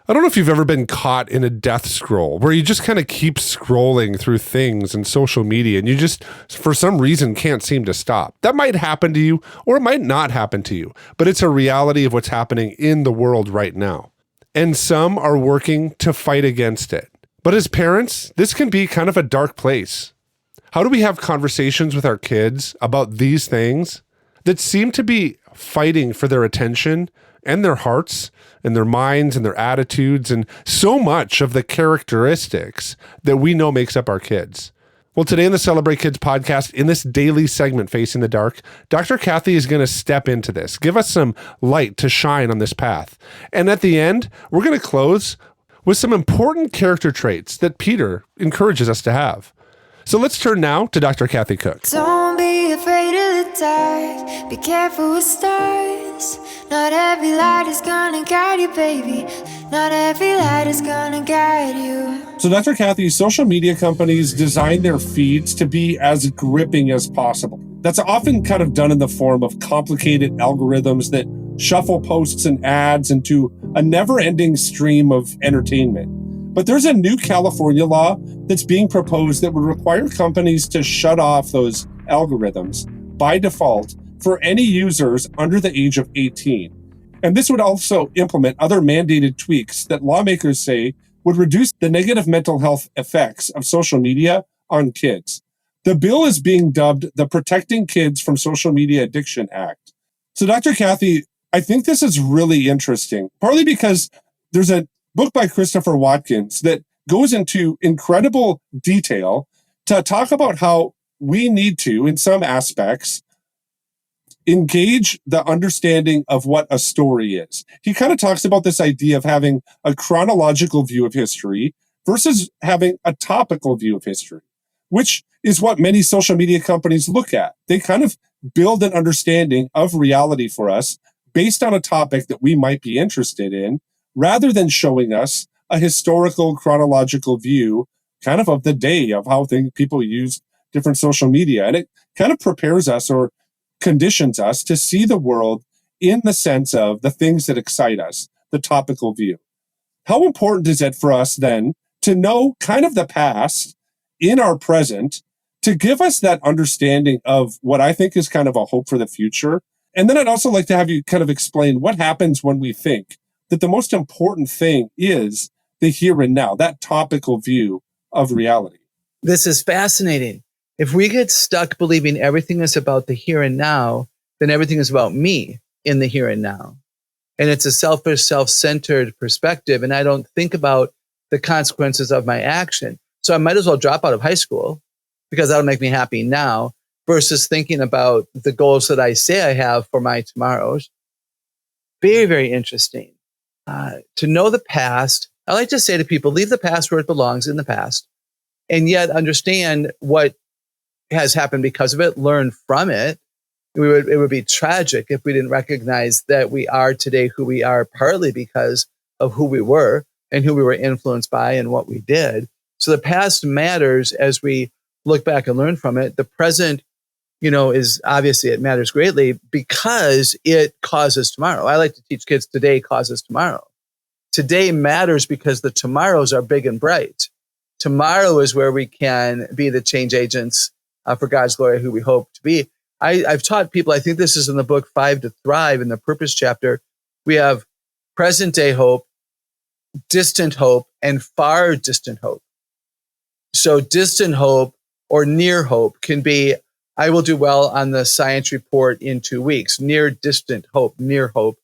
I don't know if you've ever been caught in a death scroll where you just kind of keep scrolling through things and social media and you just, for some reason, can't seem to stop. That might happen to you or it might not happen to you, but it's a reality of what's happening in the world right now. And some are working to fight against it. But as parents, this can be kind of a dark place. How do we have conversations with our kids about these things that seem to be fighting for their attention and their hearts and their minds and their attitudes and so much of the characteristics that we know makes up our kids? Well, today in the Celebrate Kids podcast, in this daily segment, Facing the Dark, Dr. Kathy is going to step into this, give us some light to shine on this path. And at the end, we're going to close with some important character traits that Peter encourages us to have. So let's turn now to Dr. Kathy Cook. Don't be afraid of the dark. Be careful with stars. Not every light is gonna guide you, baby. Not every light is gonna guide you. So Dr. Kathy, social media companies design their feeds to be as gripping as possible. That's often kind of done in the form of complicated algorithms that shuffle posts and ads into a never-ending stream of entertainment. But there's a new California law that's being proposed that would require companies to shut off those algorithms by default for any users under the age of 18. And this would also implement other mandated tweaks that lawmakers say would reduce the negative mental health effects of social media on kids. The bill is being dubbed the Protecting Kids from Social Media Addiction Act. So Dr. Kathy, I think this is really interesting, partly because there's a book by Christopher Watkins that goes into incredible detail to talk about how we need to, in some aspects, engage the understanding of what a story is. He kind of talks about this idea of having a chronological view of history versus having a topical view of history, which is what many social media companies look at. They kind of build an understanding of reality for us based on a topic that we might be interested in, rather than showing us a historical chronological view kind of the day of how people use different social media. And it kind of prepares us or conditions us to see the world in the sense of the things that excite us, the topical view. How important is it for us then to know kind of the past in our present to give us that understanding of what I think is kind of a hope for the future? And then I'd also like to have you kind of explain what happens when we think that the most important thing is the here and now, that topical view of reality. This is fascinating. If we get stuck believing everything is about the here and now, then everything is about me in the here and now. And it's a selfish, self-centered perspective. And I don't think about the consequences of my action. So I might as well drop out of high school because that'll make me happy now versus thinking about the goals that I say I have for my tomorrows. Very, very interesting. To know the past, I like to say to people, leave the past where it belongs in the past, and yet understand what has happened because of it, learn from it. It would be tragic if we didn't recognize that we are today who we are, partly because of who we were and who we were influenced by and what we did. So the past matters as we look back and learn from it. The present, is obviously it matters greatly because it causes tomorrow. I like to teach kids today causes tomorrow. Today matters because the tomorrows are big and bright. Tomorrow is where we can be the change agents for God's glory, who we hope to be. I've taught people, I think this is in the book 5 to Thrive in the purpose chapter. We have present day hope, distant hope, and far distant hope. So distant hope or near hope can be, I will do well on the science report in 2 weeks. Near distant hope, near hope.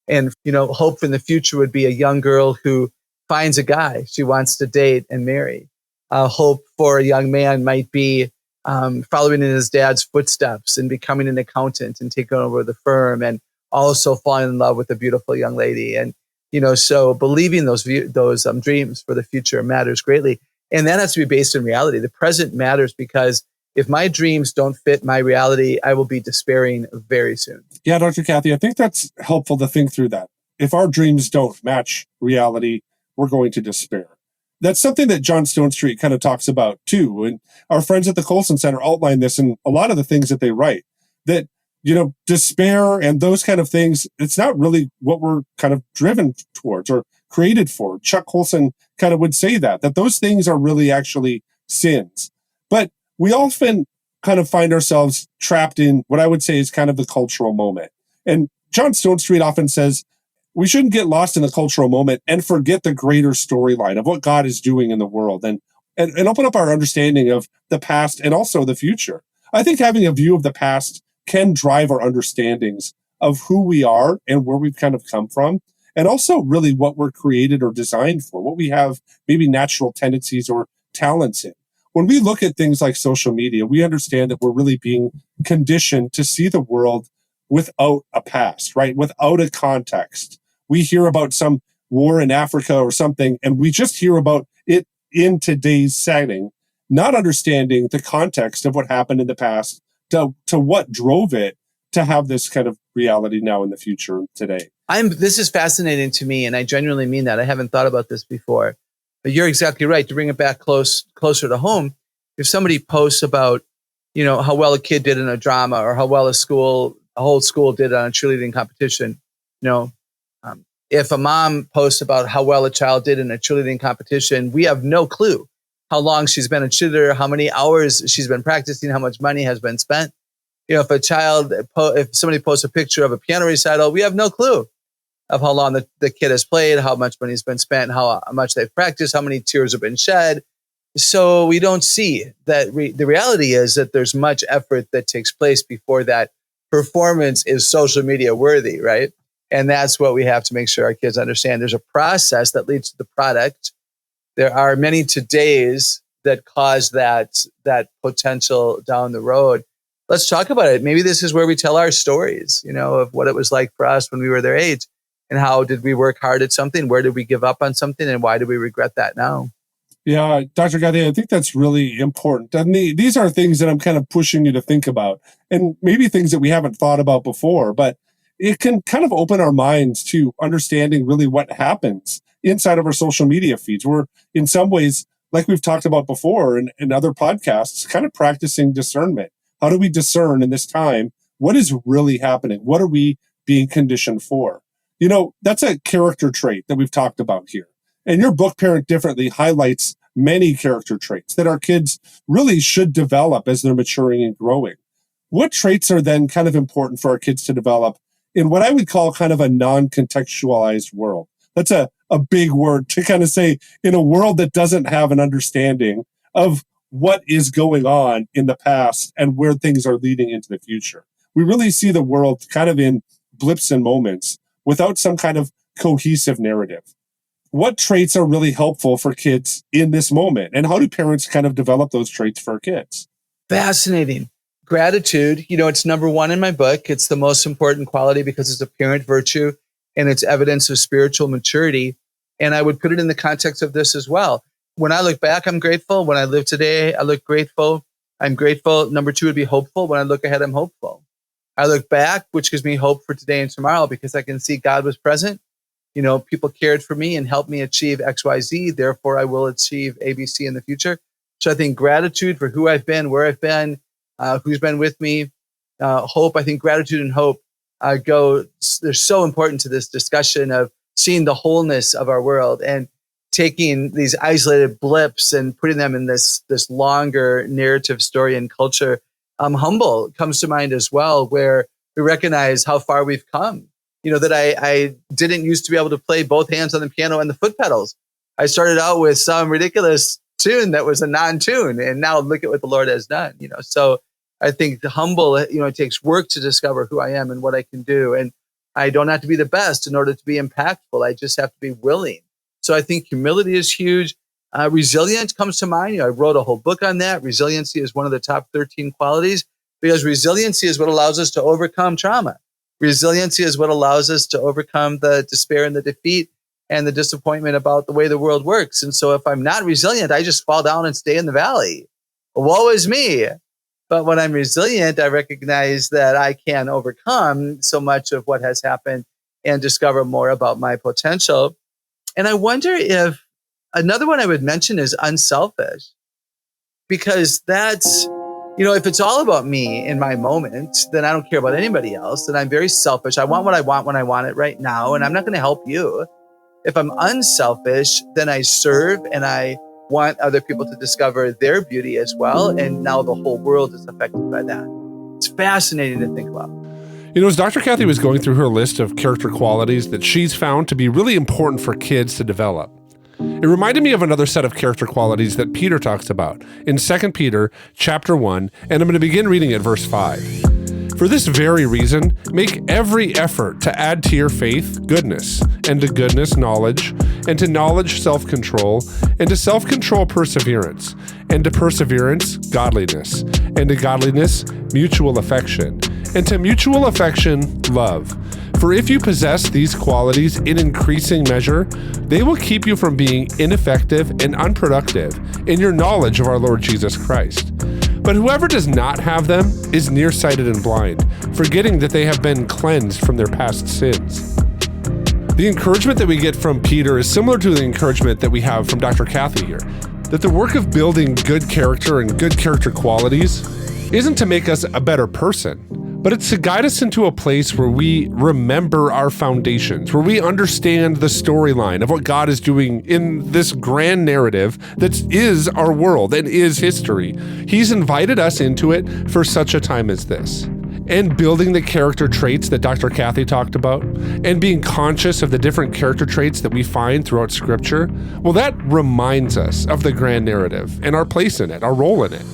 And, hope in the future would be a young girl who finds a guy she wants to date and marry. Hope for a young man might be following in his dad's footsteps and becoming an accountant and taking over the firm and also falling in love with a beautiful young lady. And, so believing those dreams for the future matters greatly. And that has to be based in reality. The present matters because if my dreams don't fit my reality, I will be despairing very soon. Yeah, Dr. Kathy, I think that's helpful to think through that. If our dreams don't match reality, we're going to despair. That's something that John Stonestreet kind of talks about too. And our friends at the Colson Center outline this in a lot of the things that they write, that despair and those kind of things, it's not really what we're kind of driven towards or created for. Chuck Colson kind of would say that those things are really actually sins. But we often kind of find ourselves trapped in what I would say is kind of the cultural moment. And John Stonestreet often says, we shouldn't get lost in the cultural moment and forget the greater storyline of what God is doing in the world and open up our understanding of the past and also the future. I think having a view of the past can drive our understandings of who we are and where we've kind of come from, and also really what we're created or designed for, what we have maybe natural tendencies or talents in. When we look at things like social media, we understand that we're really being conditioned to see the world without a past, right? Without a context. We hear about some war in Africa or something, and we just hear about it in today's setting, not understanding the context of what happened in the past to what drove it to have this kind of reality now in the future today. This is fascinating to me, and I genuinely mean that. I haven't thought about this before. But you're exactly right. To bring it back closer to home, if somebody posts about, how well a kid did in a drama or how well a whole school did on a cheerleading competition, if a mom posts about how well a child did in a cheerleading competition, we have no clue how long she's been a cheerleader, how many hours she's been practicing, how much money has been spent. If somebody posts a picture of a piano recital, we have no clue of how long the kid has played, how much money has been spent, how much they've practiced, how many tears have been shed. So we don't see that. The reality is that there's much effort that takes place before that performance is social media worthy, right? And that's what we have to make sure our kids understand. There's a process that leads to the product. There are many todays that cause that potential down the road. Let's talk about it. Maybe this is where we tell our stories, of what it was like for us when we were their age, and how did we work hard at something? Where did we give up on something? And why do we regret that now? Yeah, Dr. Gaudet, I think that's really important. And these are things that I'm kind of pushing you to think about, and maybe things that we haven't thought about before, but it can kind of open our minds to understanding really what happens inside of our social media feeds. We're in some ways, like we've talked about before in other podcasts, kind of practicing discernment. How do we discern in this time what is really happening? What are we being conditioned for? That's a character trait that we've talked about here. And your book, Parent Differently, highlights many character traits that our kids really should develop as they're maturing and growing. What traits are then kind of important for our kids to develop in what I would call kind of a non-contextualized world? That's a big word to kind of say in a world that doesn't have an understanding of what is going on in the past and where things are leading into the future. We really see the world kind of in blips and moments without some kind of cohesive narrative. What traits are really helpful for kids in this moment? And how do parents kind of develop those traits for kids? Fascinating. Gratitude, it's number one in my book. It's the most important quality because it's a parent virtue and it's evidence of spiritual maturity. And I would put it in the context of this as well. When I look back, I'm grateful. When I live today, I look grateful. I'm grateful. Number two would be hopeful. When I look ahead, I'm hopeful. I look back, which gives me hope for today and tomorrow because I can see God was present. People cared for me and helped me achieve X, Y, Z. Therefore, I will achieve A, B, C in the future. So I think gratitude for who I've been, where I've been, who's been with me. Hope, I think gratitude and hope they're so important to this discussion of seeing the wholeness of our world and taking these isolated blips and putting them in this longer narrative story and culture. Humble comes to mind as well, where we recognize how far we've come. That I didn't used to be able to play both hands on the piano and the foot pedals. I started out with some ridiculous tune that was a non-tune, and now look at what the Lord has done. So I think the humble, it takes work to discover who I am and what I can do. And I don't have to be the best in order to be impactful. I just have to be willing. So I think humility is huge. Resilience comes to mind. I wrote a whole book on that. Resiliency is one of the top 13 qualities because resiliency is what allows us to overcome trauma. Resiliency is what allows us to overcome the despair and the defeat and the disappointment about the way the world works. And so if I'm not resilient, I just fall down and stay in the valley. Woe is me. But when I'm resilient, I recognize that I can overcome so much of what has happened and discover more about my potential. And I wonder if another one I would mention is unselfish, because that's if it's all about me in my moment, then I don't care about anybody else. Then I'm very selfish. I want what I want when I want it right now, and I'm not going to help you. If I'm unselfish, then I serve and I want other people to discover their beauty as well. And now the whole world is affected by that. It's fascinating to think about. As Dr. Kathy was going through her list of character qualities that she's found to be really important for kids to develop, it reminded me of another set of character qualities that Peter talks about in 2 Peter chapter 1, and I'm going to begin reading at verse 5. For this very reason, make every effort to add to your faith goodness, and to goodness knowledge, and to knowledge self-control, and to self-control perseverance, and to perseverance godliness, and to godliness mutual affection, and to mutual affection love. For if you possess these qualities in increasing measure, they will keep you from being ineffective and unproductive in your knowledge of our Lord Jesus Christ. But whoever does not have them is nearsighted and blind, forgetting that they have been cleansed from their past sins. The encouragement that we get from Peter is similar to the encouragement that we have from Dr. Kathy here, that the work of building good character and good character qualities isn't to make us a better person, but it's to guide us into a place where we remember our foundations, where we understand the storyline of what God is doing in this grand narrative that is our world and is history. He's invited us into it for such a time as this. And building the character traits that Dr. Kathy talked about, and being conscious of the different character traits that we find throughout Scripture, well, that reminds us of the grand narrative and our place in it, our role in it.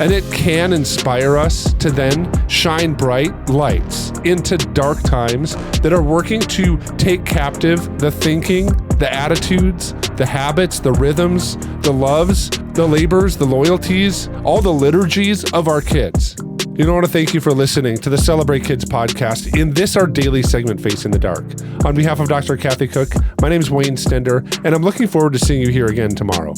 And it can inspire us to then shine bright lights into dark times that are working to take captive the thinking, the attitudes, the habits, the rhythms, the loves, the labors, the loyalties, all the liturgies of our kids. I want to thank you for listening to the Celebrate Kids podcast in this, our daily segment, Face in the Dark. On behalf of Dr. Kathy Cook, my name is Wayne Stender, and I'm looking forward to seeing you here again tomorrow.